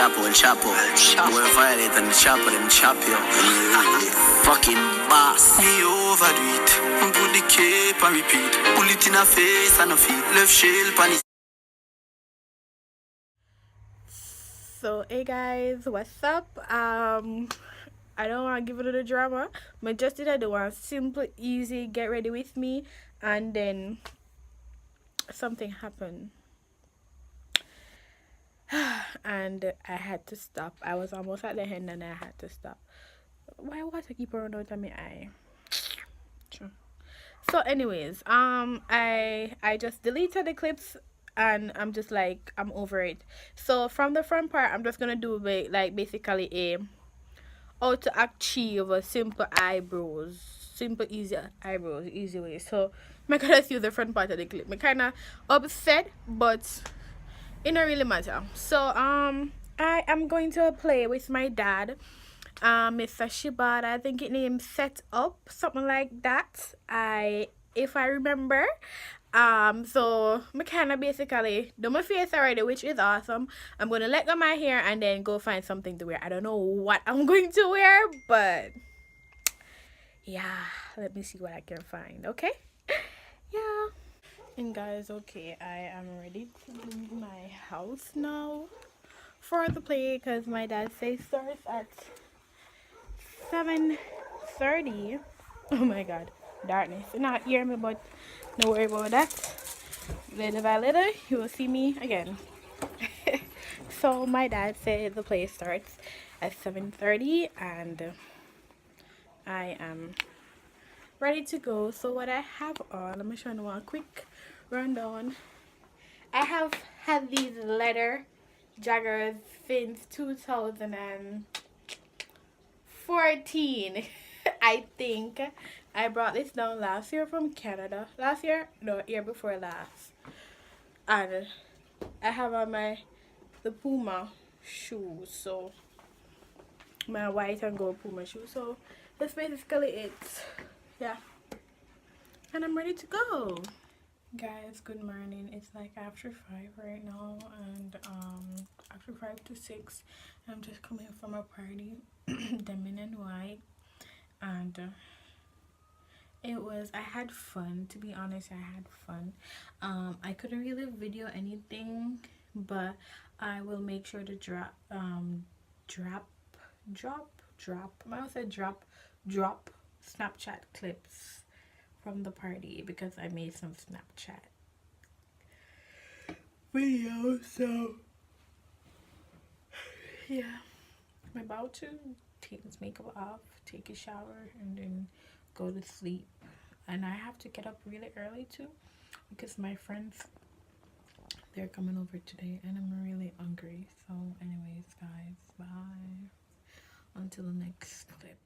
chopper, will chop up. Boy violate and the chopper, them chop you. Fucking boss. Me overdo it. Put the cape and repeat. Pull it in her face and her feet. Left shell pan his. So hey guys, what's up? I don't want to give it a drama, but just did I do one simple, easy, get ready with me, and then something happened. And I had to stop. I was almost at the end and I had to stop. Why water keep running out of my eye? So anyways, I just deleted the clips and I'm just like I'm over it. So from the front part I'm just gonna do like basically a how to achieve a simple easy eyebrows, easy way. So I'm gonna see the front part of the clip. I'm kinda upset, but it don't really matter. So I am going to play with my dad, Mr. Shibata. I think it named Set Up, something like that. If I remember. So I kinda basically do my face already, which is awesome. I'm gonna let go my hair and then go find something to wear. I don't know what I'm going to wear, but yeah, let me see what I can find, okay? Yeah. And guys, okay, I am ready to leave my house now for the play because my dad says starts at 7:30. Oh my god, darkness. You not hear me, but don't worry about that. Little by little, you will see me again. So my dad said the play starts at 7:30 and I am ready to go. So what I have on, let me show you one quick rundown. I have had these leather joggers since 2014. I think I brought this down last year from Canada. Last year? No, year before last. And I have on the Puma shoes. So my white and gold Puma shoes. So that's basically it. Yeah. And I'm ready to go. Guys, good morning. It's like after 5 right now, and after 5 to 6 I'm just coming from a party, Demin and White, and I had fun. To be honest, I had fun. I couldn't really video anything, but I will make sure to drop Snapchat clips from the party because I made some Snapchat videos. So yeah, I'm about to take this makeup off, take a shower, and then go to sleep. And I have to get up really early too because my friends, they're coming over today and I'm really hungry. So anyways guys, bye until the next clip.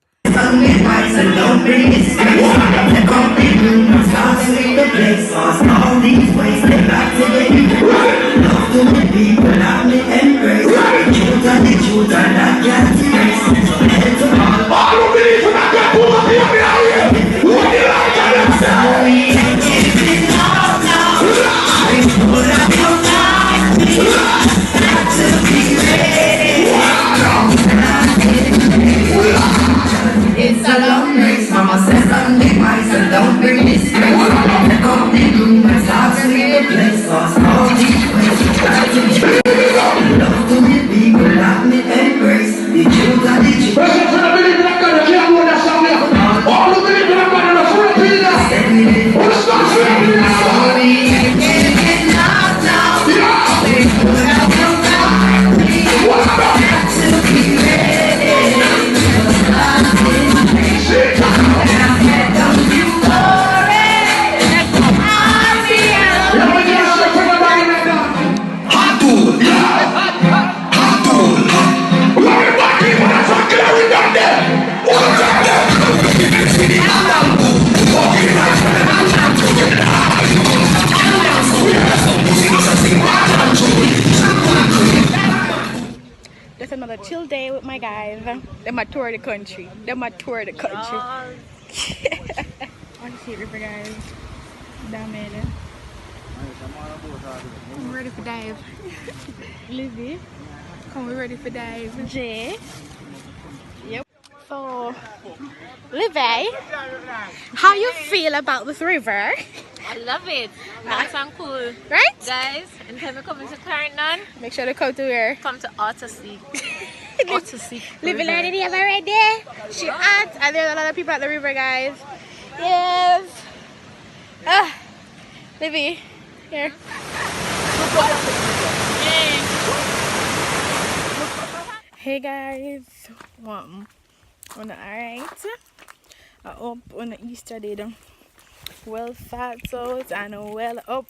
It's a long race, mama says I'm the wise and don't bring this race. The company room and start to be the place. Lost all these ways, try to get love to me, people love me and grace. The truth and the truth. All the believe in a God and a Filipina. Sorry, I can't get lost now. They put out the fire. Got to be ready. Just another chill day with my guys. Them a tour the country. I want to see River, guys. Damn it. I'm ready for dive. Lizzie. Come we ready for dive, Jay? Yep. So, Livy, how you feel about this river? I love it. Nice and cool. Right? Guys, anytime you come into Clarendon, Make sure to come to where? come to Ottersea. Ottersea. Livy learning the river right there. She adds, and there's a lot of people at the river, guys. Yes. Livy, here. Hey guys, alright. I hope on Easter did well thought out and well up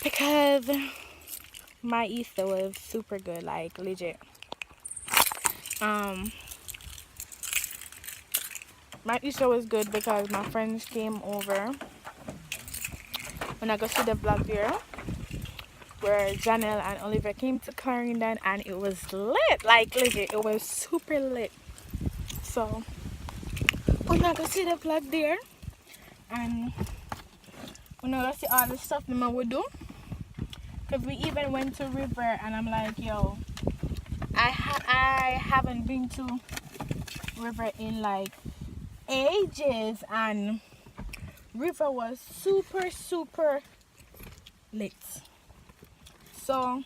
because my Easter was super good, like legit. My Easter was good because my friends came over when I go see the vlog there where Janelle and Oliver came to Clarendon, and it was lit, like legit, it was super lit. So when I go see the vlog there, and when I go see all the stuff that I would do, because we even went to River, and I'm like, yo, I haven't been to River in like ages, and River was super lit. So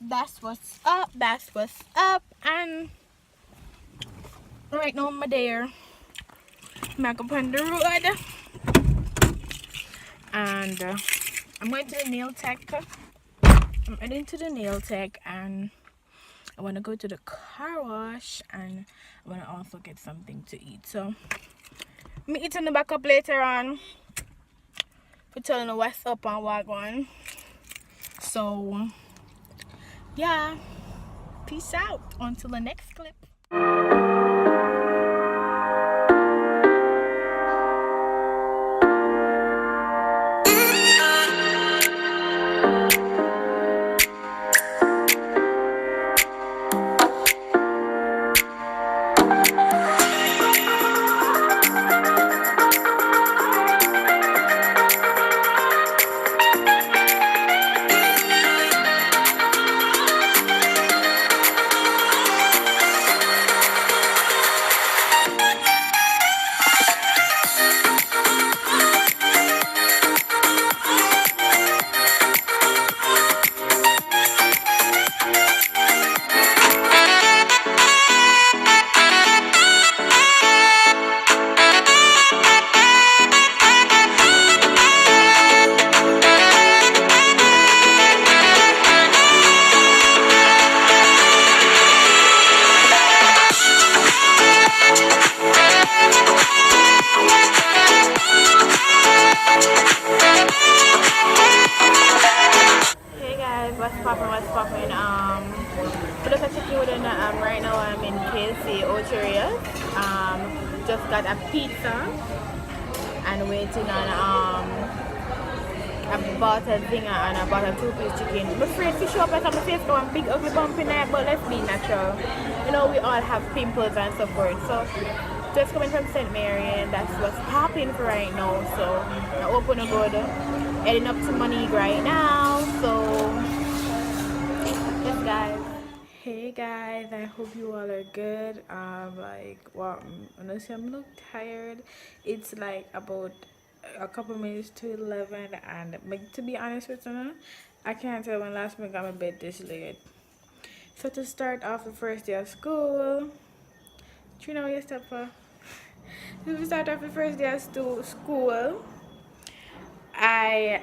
that's what's up, and right now I'm there. I'm up on the road, and I'm going to the nail tech. I'm heading to the nail tech, and I want to go to the car wash, and I want to also get something to eat. So I'm eating the back up later on for telling you what's up and what going. So yeah, peace out until the next clip. Right now I'm in KC Oterias. Just got a pizza and waiting on I bought a zinger and I bought a 2-piece chicken. I'm afraid to show up like I'm face going big ugly bump in there, but let's be natural. You know, we all have pimples and so forth. So just coming from St. Mary, and that's what's popping for right now. So I open a good, heading up to Monique right now. So yes guys. Hey guys, I hope you all are good. Honestly, I'm a little tired. It's like about a couple minutes to 11, and to be honest with you, I can't tell when last week I'm a bit this late. So to start off the first day of school, do you know your stepper? To start off the first day of school, I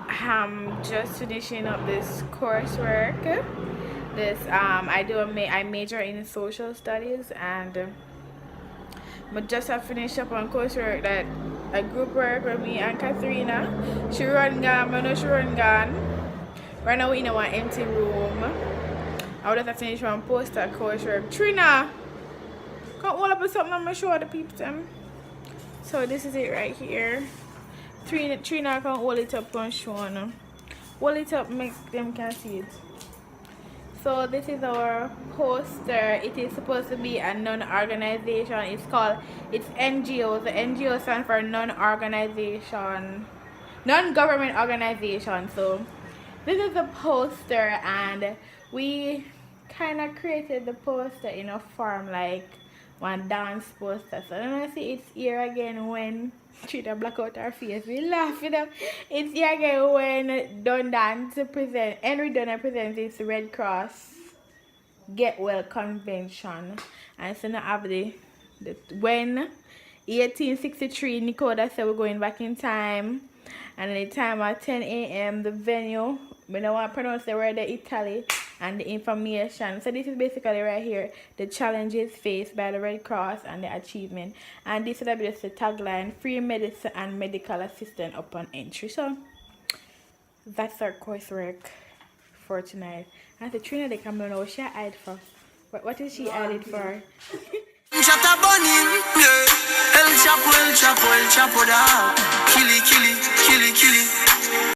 am just finishing up this coursework. I major in social studies, and I just have finished up on coursework that a group work with me and Katharina. She run gone, I know she run gone. Right now we in our empty room. I would have to finish one poster coursework. Trina, come hold up with something I'm gonna show the people them. So this is it right here. Trina can hold it up and show them. Hold it up, make them can see it. So this is our poster. It is supposed to be a non-organization. It's NGO. The NGO stands for non-government organization. So This is a poster, and we kind of created the poster in a form like one dance poster. So I don't see it's here again when Trina black out her face. We laugh, you know. It's here again when Henry Dunn presents his Red Cross Get Well convention. And so now have the when 1863 Nicoda said we're going back in time, and at the time at 10 a.m. the venue, we don't want to pronounce the word Italy, and the information. So this is basically right here the challenges faced by the Red Cross and the achievement, and this will be just the tagline: free medicine and medical assistance upon entry. So that's our coursework for tonight. And the trainer they come know what she eyed for. What is she eyed for? Chata bunny, yeah. El Chapo, El Chapo, El Chapo da.